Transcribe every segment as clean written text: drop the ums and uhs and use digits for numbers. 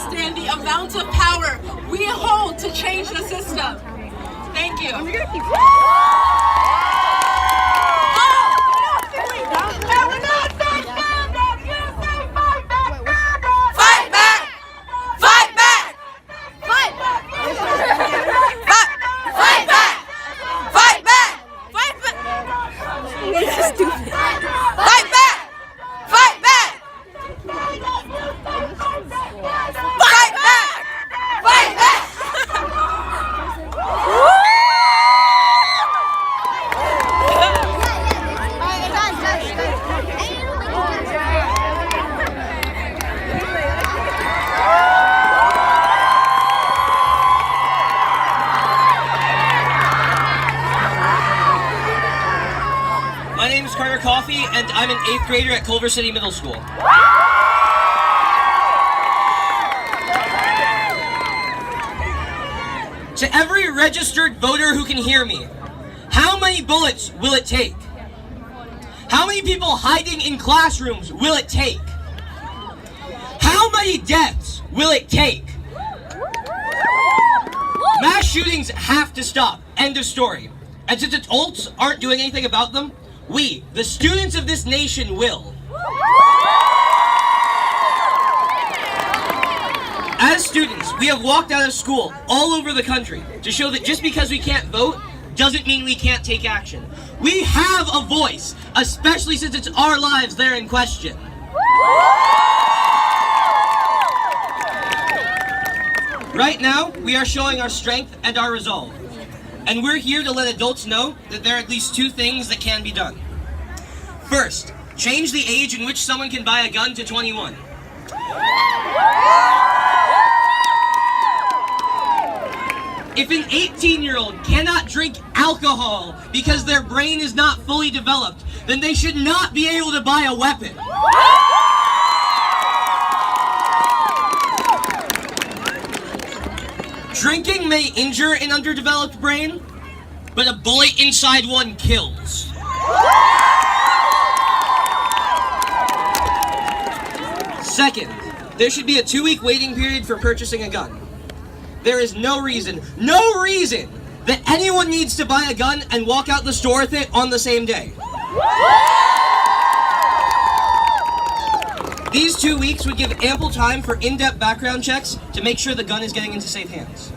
understand the amount of power we hold to change the system. Thank you. My name is Carter Coffey, and I'm an 8th grader at Culver City Middle School. To every registered voter who can hear me, how many bullets will it take? How many people hiding in classrooms will it take? How many deaths will it take? Mass shootings have to stop. End of story. And since adults aren't doing anything about them, we, the students of this nation, will. As students, we have walked out of school all over the country to show that just because we can't vote doesn't mean we can't take action. We have a voice, especially since it's our lives they're in question. Right now, we are showing our strength and our resolve. And we're here to let adults know that there are at least 2 things that can be done. First, change the age in which someone can buy a gun to 21. If an 18-year-old cannot drink alcohol because their brain is not fully developed, then they should not be able to buy a weapon. Drinking may injure an underdeveloped brain, but a bullet inside one kills. Second, there should be a 2-week waiting period for purchasing a gun. There is no reason that anyone needs to buy a gun and walk out the store with it on the same day. These 2 weeks would give ample time for in-depth background checks to make sure the gun is getting into safe hands.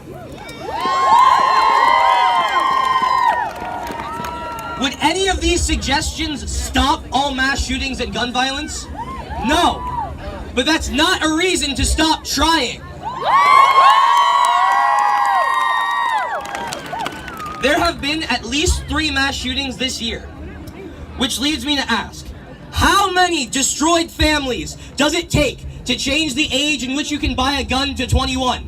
Would any of these suggestions stop all mass shootings and gun violence? No, but that's not a reason to stop trying. There have been at least 3 mass shootings this year, which leads me to ask, how many destroyed families does it take to change the age in which you can buy a gun to 21?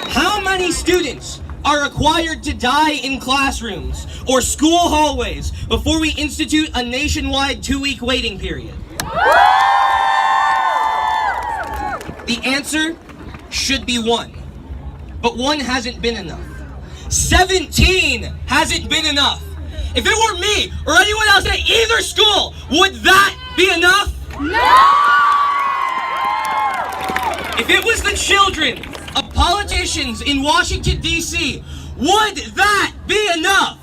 How many students are required to die in classrooms or school hallways before we institute a nationwide 2-week waiting period? The answer should be 1, but 1 hasn't been enough. 17 hasn't been enough. If it were me or anyone else at either school, would that be enough? No! If it was the children of politicians in Washington, D.C., would that be enough?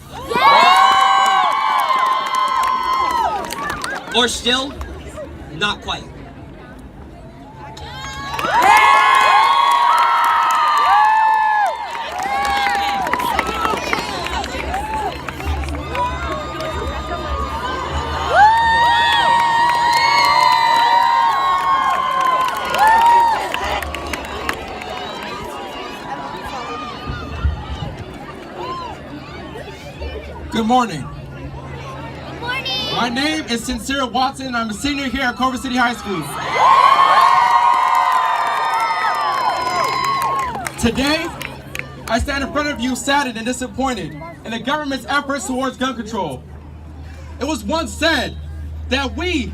Yeah! Or still, not quite. Good morning. Good morning. My name is Sincere Watson. I'm a senior here at Culver City High School. Today, I stand in front of you saddened and disappointed in the government's efforts towards gun control. It was once said that we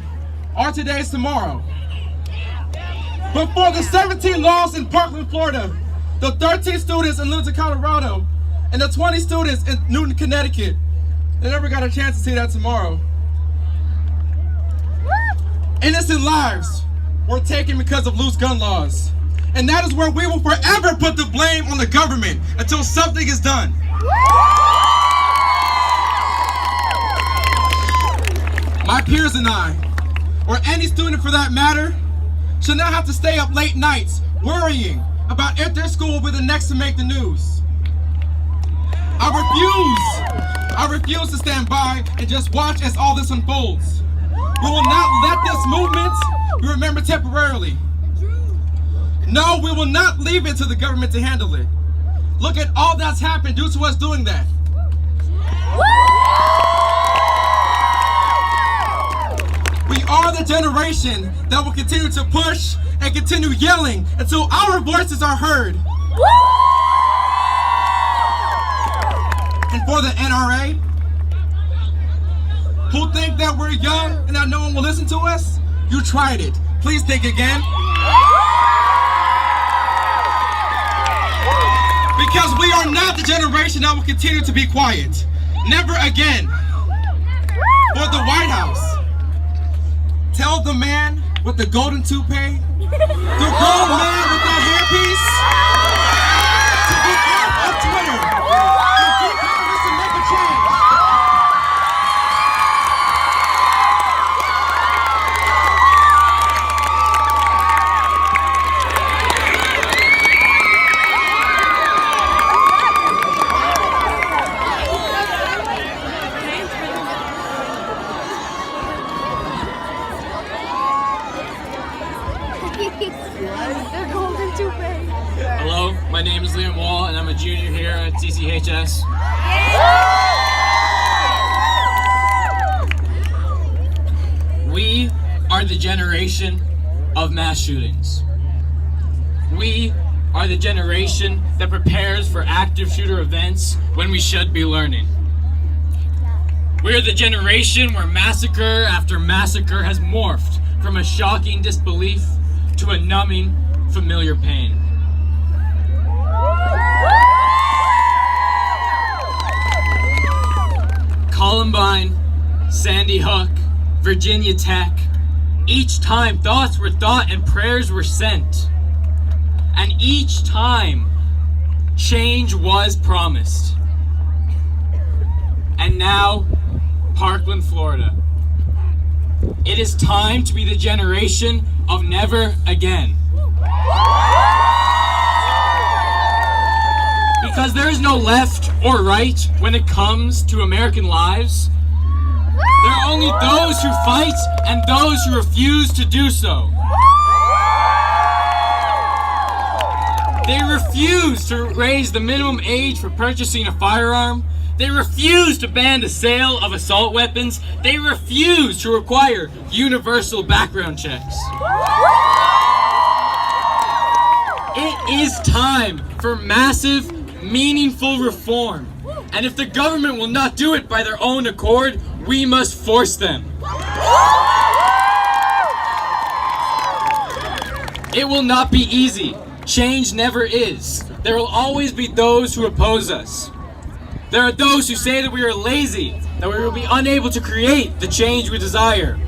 are today's tomorrow. But for the 17 lost in Parkland, Florida, the 13 students in Littleton, Colorado, and the 20 students in Newton, Connecticut, they never got a chance to see that tomorrow. Innocent lives were taken because of loose gun laws. And that is where we will forever put the blame on the government until something is done. My peers and I, or any student for that matter, should not have to stay up late nights worrying about if their school will be the next to make the news. I refuse to stand by and just watch as all this unfolds. We will not let this movement be remembered temporarily. No, we will not leave it to the government to handle it. Look at all that's happened due to us doing that. We are the generation that will continue to push and continue yelling until our voices are heard. And for the NRA, who think that we're young and that no one will listen to us, you tried it. Please think again. Because we are not the generation that will continue to be quiet. Never again. For the White House, tell the man with the golden toupee, the grown man with that hairpiece, to get off of Twitter and get Congress to make a change. They're golden toupee. Hello, my name is Liam Wall, and I'm a junior here at TCHS. We are the generation of mass shootings. We are the generation that prepares for active shooter events when we should be learning. We are the generation where massacre after massacre has morphed from a shocking disbelief to a numbing, familiar pain. Columbine, Sandy Hook, Virginia Tech, each time thoughts were thought and prayers were sent. And each time, change was promised. And now, Parkland, Florida. It is time to be the generation of never again. Because there is no left or right when it comes to American lives. There are only those who fight and those who refuse to do so. They refuse to raise the minimum age for purchasing a firearm. They refuse to ban the sale of assault weapons. They refuse to require universal background checks. It is time for massive, meaningful reform. And if the government will not do it by their own accord, we must force them. It will not be easy. Change never is. There will always be those who oppose us. There are those who say that we are lazy, that we will be unable to create the change we desire.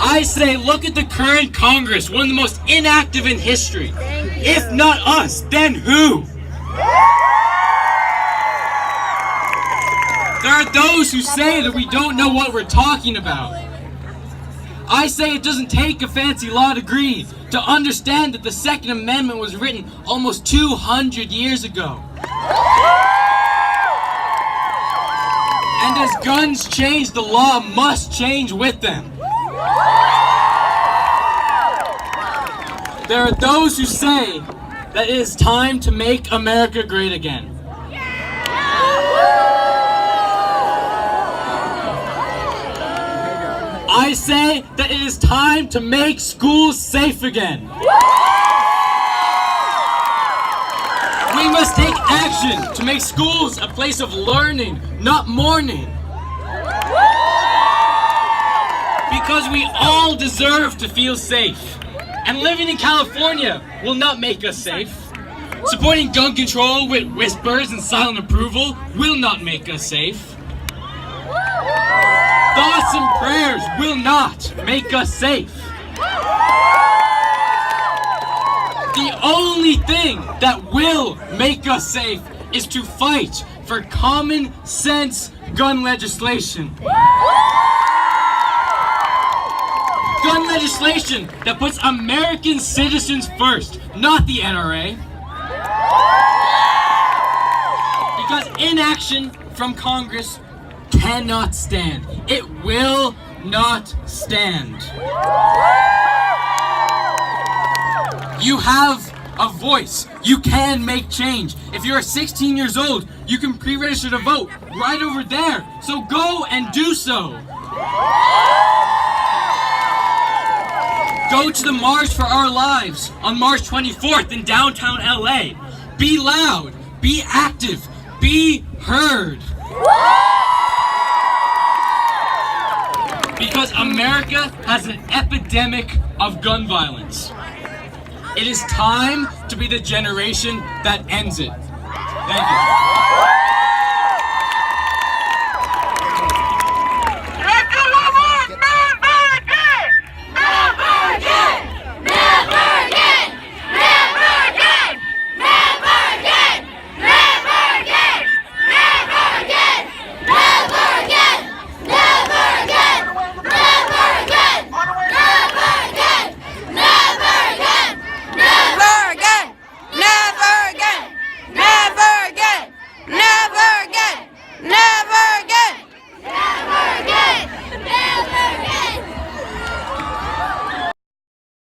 I say, look at the current Congress, one of the most inactive in history. If not us, then who? There are those who say that we don't know what we're talking about. I say it doesn't take a fancy law degree to understand that the Second Amendment was written almost 200 years ago. And as guns change, the law must change with them. There are those who say that it is time to make America great again. I say that it is time to make schools safe again. We must take action to make schools a place of learning, not mourning. Because we all deserve to feel safe. And living in California will not make us safe. Supporting gun control with whispers and silent approval will not make us safe. and prayers will not make us safe. The only thing that will make us safe is to fight for common sense gun legislation. Gun legislation that puts American citizens first, not the NRA. Because inaction from Congress cannot stand. It will not stand. You have a voice. You can make change. If you're 16 years old, you can pre-register to vote right over there. So go and do so. Go to the March for Our Lives on March 24th in downtown LA. Be loud, be active, be heard. Because America has an epidemic of gun violence. It is time to be the generation that ends it. Thank you.